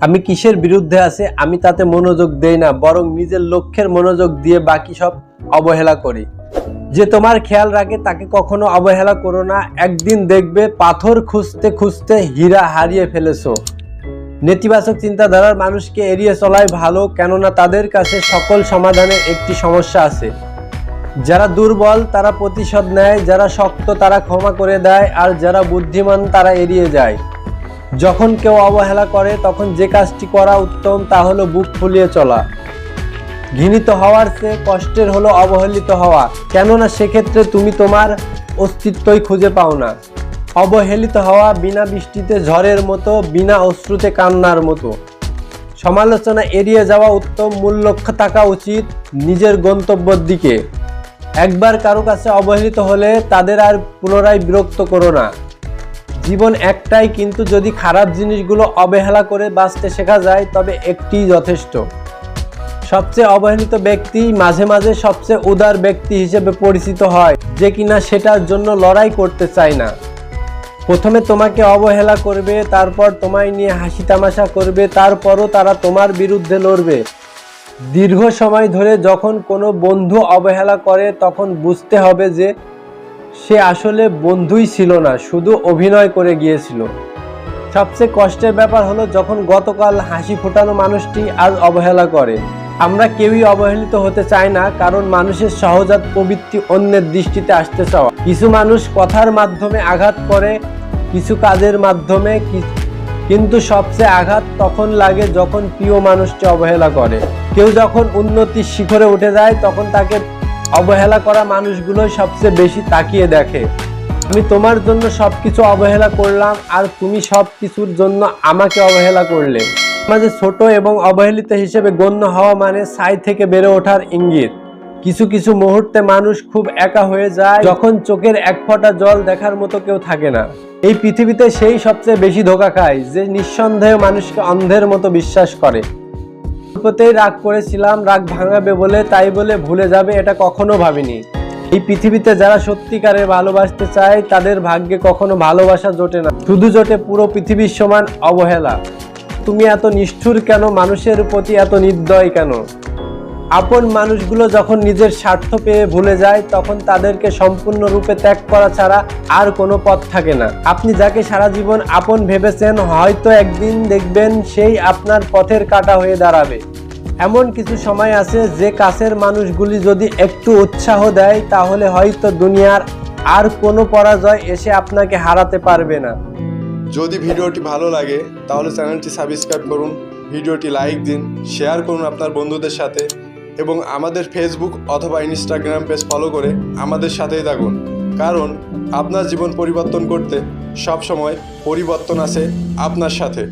আমি কিসের বিরুদ্ধে আছে আমি তাতে মনোযোগ দেই না, বরং নিজের লক্ষ্যের মনোযোগ দিয়ে বাকি সব অবহেলা করি। যে তোমার খেয়াল রাখে তাকে কখনো অবহেলা করো না, একদিন দেখবে পাথর খুঁজতে খুঁজতে হীরা হারিয়ে ফেলেছো। নেতিবাচক চিন্তাধারার মানুষকে এড়িয়ে চলাই ভালো, কেননা তাদের কাছে সকল সমাধানের একটি সমস্যা আছে। যারা দুর্বল তারা প্রতিশোধ নেয়, যারা শক্ত তারা ক্ষমা করে দেয়, আর যারা বুদ্ধিমান তারা এড়িয়ে যায়। যখন কেউ অবহেলা করে তখন যে কাজটি করা উত্তম তা হলো বুক ফুলিয়ে চলা। ঘৃণিত হওয়ার চেয়ে কষ্টের হলো অবহেলিত হওয়া, কেননা সেক্ষেত্রে তুমি তোমার অস্তিত্বই খুঁজে পাও না। অবহেলিত হওয়া বিনা বৃষ্টিতে ঝড়ের মতো, বিনা অশ্রুতে কান্নার মতো। সমালোচনা এড়িয়ে যাওয়া উত্তম, মূল লক্ষ্য থাকা উচিত নিজের গন্তব্যের দিকে। একবার কারো কাছে অবহেলিত হলে তাদের আর পুনরায় বিরক্ত করো না। জীবন একটাই, কিন্তু যদি খারাপ জিনিসগুলো অবহেলা করে বাঁচতে শেখা যায় তবে একটিই যথেষ্ট। সবচেয়ে অবহেলিত ব্যক্তি মাঝে মাঝে সবচেয়ে উদার ব্যক্তি হিসেবে পরিচিত হয়, যে কিনা সেটার জন্য লড়াই করতে চায় না। প্রথমে তোমাকে অবহেলা করবে, তারপর তোমায় নিয়ে হাসি তামাশা করবে, তারপরও তারা তোমার বিরুদ্ধে লড়বে। দীর্ঘ সময় ধরে যখন কোনো বন্ধু অবহেলা করে তখন বুঝতে হবে যে সে আসলে বন্ধুই ছিল না, শুধু অভিনয় করে গিয়েছিল। সবচেয়ে কষ্টের ব্যাপার হলো যখন গতকাল হাসি ফোটানো মানুষটি আজ অবহেলা করে। আমরা কেউই অবহেলিত হতে চাই না, কারণ মানুষের সহজাত প্রবৃত্তি অন্যের দৃষ্টিতে আসতে চাওয়া। কিছু মানুষ কথার মাধ্যমে আঘাত করে, কিছু কাজের মাধ্যমে, কিন্তু সবচেয়ে আঘাত তখন লাগে যখন প্রিয় মানুষটি অবহেলা করে। কেউ যখন উন্নতির শিখরে উঠে যায় তখন তাকে অবহেলা করা মানুষগুলোই সবচেয়ে বেশি তাকিয়ে দেখে। আমি তোমার জন্য সবকিছু অবহেলা করলাম আর তুমি সবকিছুর জন্য আমাকে অবহেলা করলে। সমাজে ছোট এবং অবহেলিত হিসেবে গণ্য হওয়া মানে ছাই থেকে বেড়ে ওঠার ইঙ্গিত। কিছু কিছু মুহূর্তে মানুষ খুব একা হয়ে যায়, যখন চোখের এক ফোঁটা জল দেখার মতো কেউ থাকে না। এই পৃথিবীতে সেই সবচেয়ে বেশি ধোঁকা খায় যে নিঃসন্দেহে মানুষকে অন্ধের মতো বিশ্বাস করে। অল্পতেই রাগ করেছিলাম, রাগ ভাঙাবে বলে, তাই বলে ভুলে যাবে এটা কখনো ভাবিনি। এই পৃথিবীতে যারা সত্যিকারে ভালোবাসতে চায় তাদের ভাগ্যে কখনো ভালোবাসা জোটে না, শুধু জোটে পুরো পৃথিবীর সমান অবহেলা। তুমি এত নিষ্ঠুর কেন? মানুষের প্রতি এত নির্দয় কেন? আপন মানুষগুলো যখন নিজের স্বার্থ পেয়ে ভুলে যায় তখন তাদেরকে সম্পূর্ণরূপে ত্যাগ করা ছাড়া আর কোনো পথ থাকে না। আপনি যাকে সারা জীবন আপন ভেবেছেন, হয়তো একদিন দেখবেন সেই আপনার পথের কাঁটা হয়ে দাঁড়াবে। এমন কিছু সময় আছে যে কাছের মানুষগুলি যদি একটু উৎসাহ দেয় তাহলে হয়তো দুনিয়ার আর কোনো পরাজয় এসে আপনাকে হারাতে পারবে না। যদি ভিডিওটি ভালো লাগে তাহলে চ্যানেলটি সাবস্ক্রাইব করুন, ভিডিওটি লাইক দিন, শেয়ার করুন আপনার বন্ধুদের সাথে এবং আমাদের ফেসবুক অথবা ইনস্টাগ্রাম পেজ ফলো করে আমাদের সাথেই থাকুন, কারণ আপনার জীবন পরিবর্তন করতে সব সময় পরিবর্তন আছে আপনার সাথে।